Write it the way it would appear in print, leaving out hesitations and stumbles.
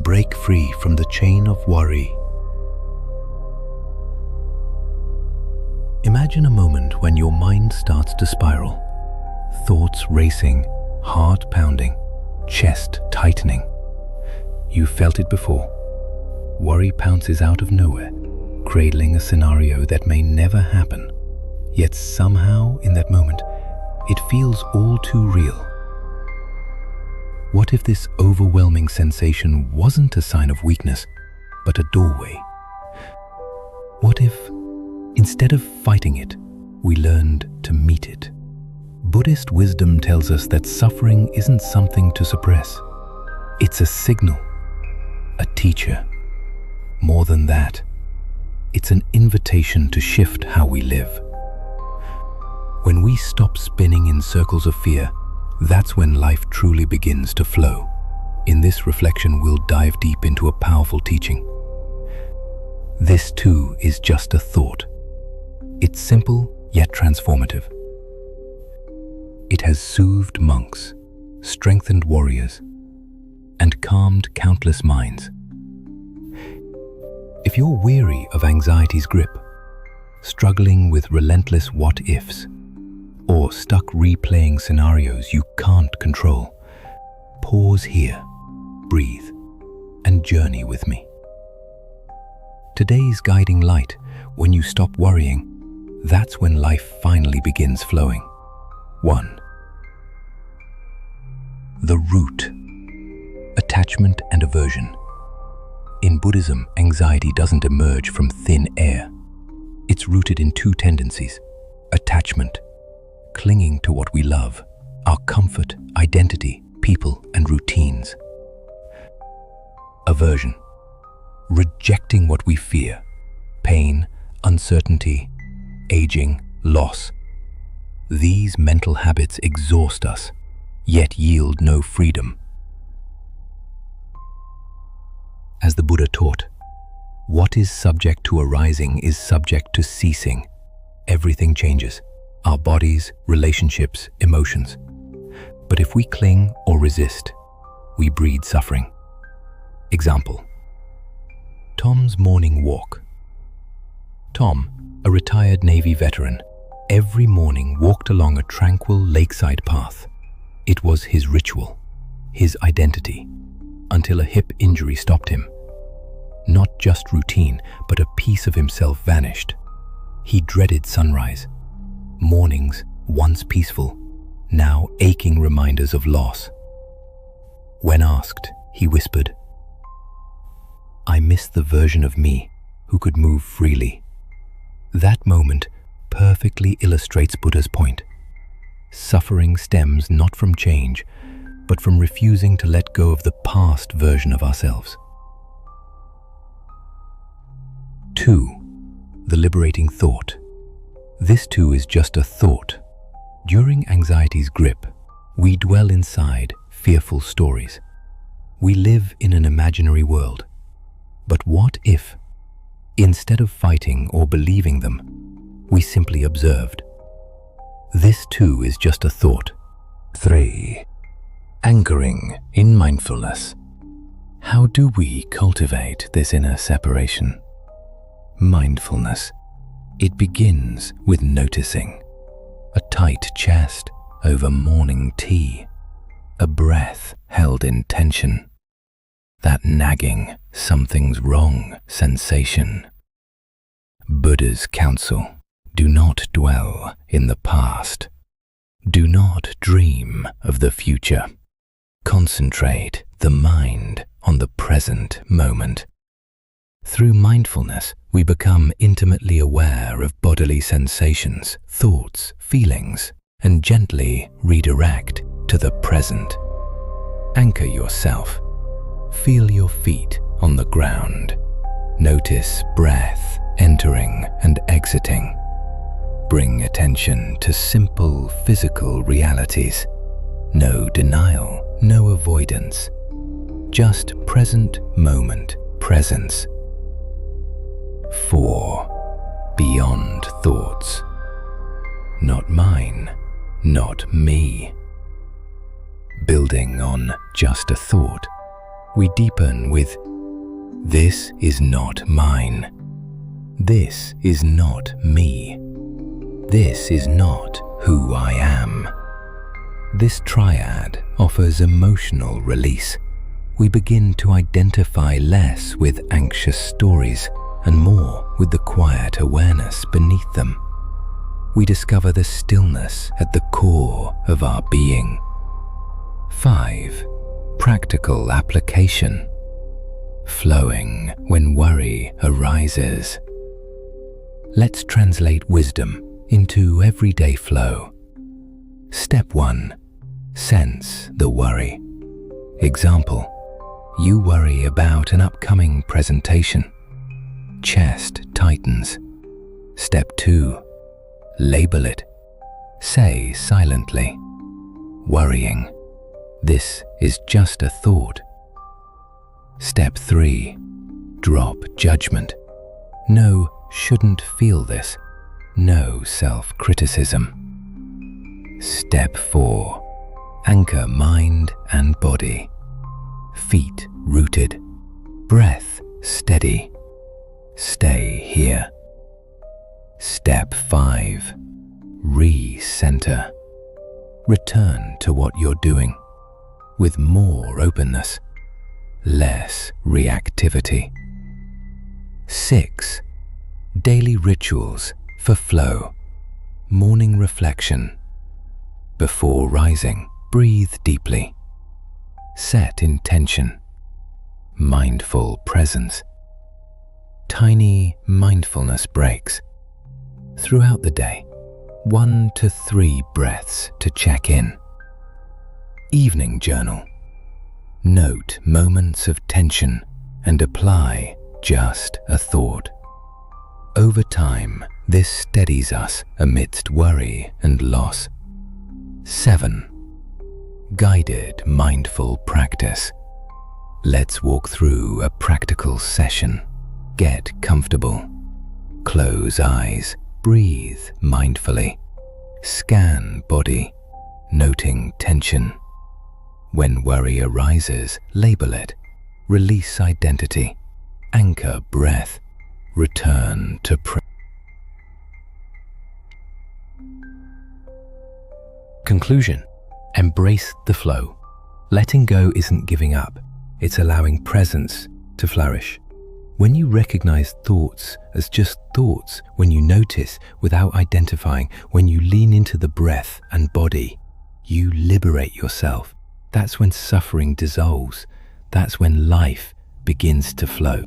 break free from the chain of worry. Imagine a moment when your mind starts to spiral. Thoughts racing, heart pounding, chest tightening. You've felt it before. Worry pounces out of nowhere, cradling a scenario that may never happen. Yet somehow, in that moment, it feels all too real. What if this overwhelming sensation wasn't a sign of weakness, but a doorway? What if, instead of fighting it, we learned to meet it? Buddhist wisdom tells us that suffering isn't something to suppress. It's a signal, a teacher. More than that, it's an invitation to shift how we live. When we stop spinning in circles of fear, that's when life truly begins to flow. In this reflection, we'll dive deep into a powerful teaching. This too is just a thought. It's simple yet transformative. It has soothed monks, strengthened warriors, and calmed countless minds. If you're weary of anxiety's grip, struggling with relentless what-ifs, or stuck replaying scenarios you can't control, pause here, breathe, and journey with me. Today's guiding light, when you stop worrying, that's when life finally begins flowing. 1. The root: attachment and aversion. In Buddhism, anxiety doesn't emerge from thin air. It's rooted in two tendencies: attachment, clinging to what we love, our comfort, identity, people, and routines. Aversion, rejecting what we fear, pain, uncertainty, aging, loss. These mental habits exhaust us, yet yield no freedom. As the Buddha taught, what is subject to arising is subject to ceasing. Everything changes: our bodies, relationships, emotions. But if we cling or resist, we breed suffering. Example: Tom's morning walk. Tom, a retired Navy veteran, every morning walked along a tranquil lakeside path. It was his ritual, his identity, until a hip injury stopped him. Not just routine, but a piece of himself vanished. He dreaded sunrise. Mornings, once peaceful, now aching reminders of loss. When asked, he whispered, "I miss the version of me who could move freely." That moment perfectly illustrates Buddha's point. Suffering stems not from change, but from refusing to let go of the past version of ourselves. 2. The liberating thought. This too is just a thought. During anxiety's grip, we dwell inside fearful stories. We live in an imaginary world. But what if, instead of fighting or believing them, we simply observed? This too is just a thought. 3. Anchoring in mindfulness. How do we cultivate this inner separation? Mindfulness. It begins with noticing. A tight chest over morning tea. A breath held in tension. That nagging, something's wrong sensation. Buddha's counsel: do not dwell in the past. Do not dream of the future. Concentrate the mind on the present moment. Through mindfulness, we become intimately aware of bodily sensations, thoughts, feelings, and gently redirect to the present. Anchor yourself. Feel your feet on the ground. Notice breath entering and exiting. Bring attention to simple physical realities. No denial, no avoidance. Just present moment presence. 4. Beyond thoughts. Not mine, not me. Building on just a thought, We deepen with, "This is not mine. This is not me. This is not who I am." This triad offers emotional release. We begin to identify less with anxious stories and more with the quiet awareness beneath them. We discover the stillness at the core of our being. 5. Practical application. Flowing when worry arises. Let's translate wisdom into everyday flow. Step 1. Sense the worry. Example: you worry about an upcoming presentation. Chest tightens. Step 2. Label it. Say silently, "Worrying. This is just a thought." Step 3. Drop judgment. No, shouldn't feel this. No self-criticism. Step 4. Anchor mind and body. Feet rooted. Breath steady. Stay here. Step 5. Re-center. Return to what you're doing with more openness, less reactivity. 6. Daily rituals for flow. Morning reflection. Before rising, breathe deeply. Set intention. Mindful presence. Tiny mindfulness breaks. Throughout the day, 1 to 3 breaths to check in. Evening journal. Note moments of tension and apply just a thought. Over time, this steadies us amidst worry and loss. 7. Guided mindful practice. Let's walk through a practical session. Get comfortable. Close eyes. Breathe mindfully. Scan body, noting tension. When worry arises, label it. Release identity. Anchor breath. Return to Conclusion. Embrace the flow. Letting go isn't giving up. It's allowing presence to flourish. When you recognize thoughts as just thoughts, when you notice without identifying, when you lean into the breath and body, you liberate yourself. That's when suffering dissolves. That's when life begins to flow.